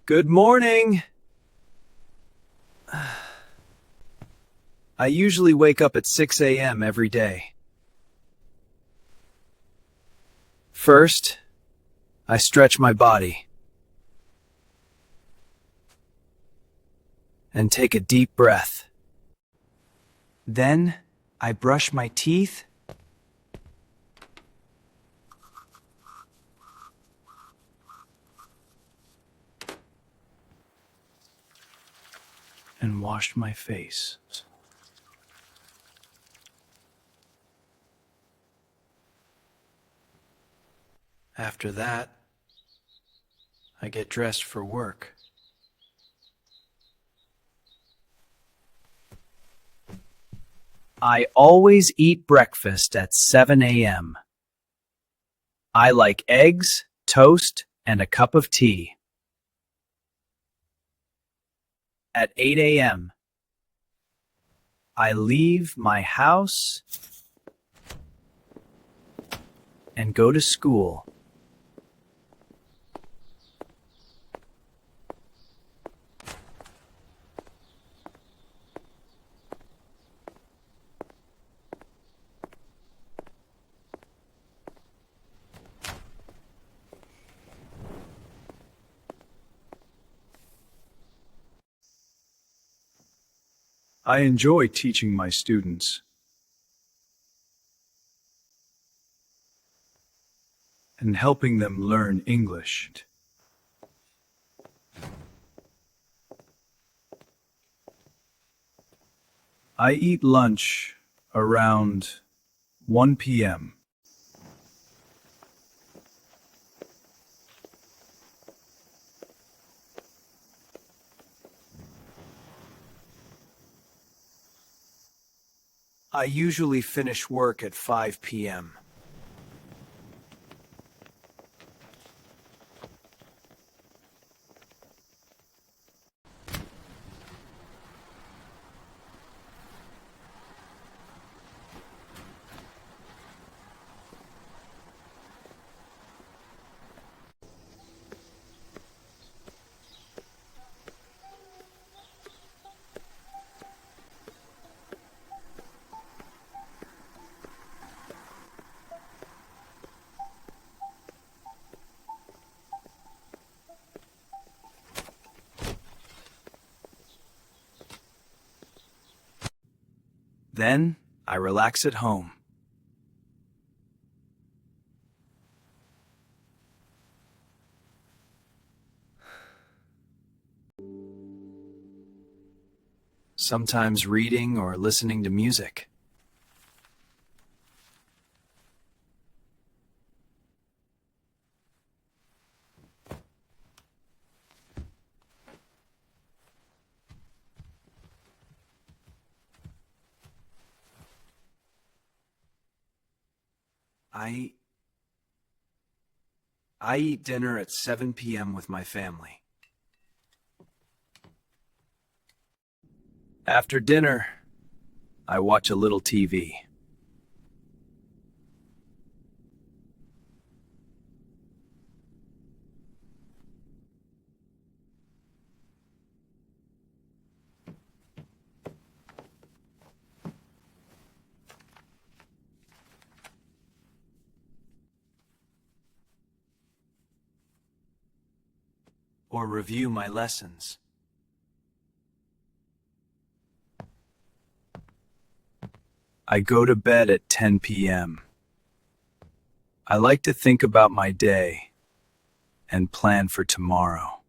Good morning. I usually wake up at 6 a.m. every day. First, I stretch my body and take a deep breath. Then, I brush my teeth and wash my face. After that, I get dressed for work. I always eat breakfast at 7 a.m. I like eggs, toast, and a cup of tea. At 8 a.m., I leave my house and go to school. I enjoy teaching my students and helping them learn English. I eat lunch around 1 p.m. I usually finish work at 5 p.m. Then I relax at home. Sometimes reading or listening to music. I eat dinner at 7 p.m. with my family. After dinner, I watch a little TV. Or review my lessons. I go to bed at 10 p.m. I like to think about my day and plan for tomorrow.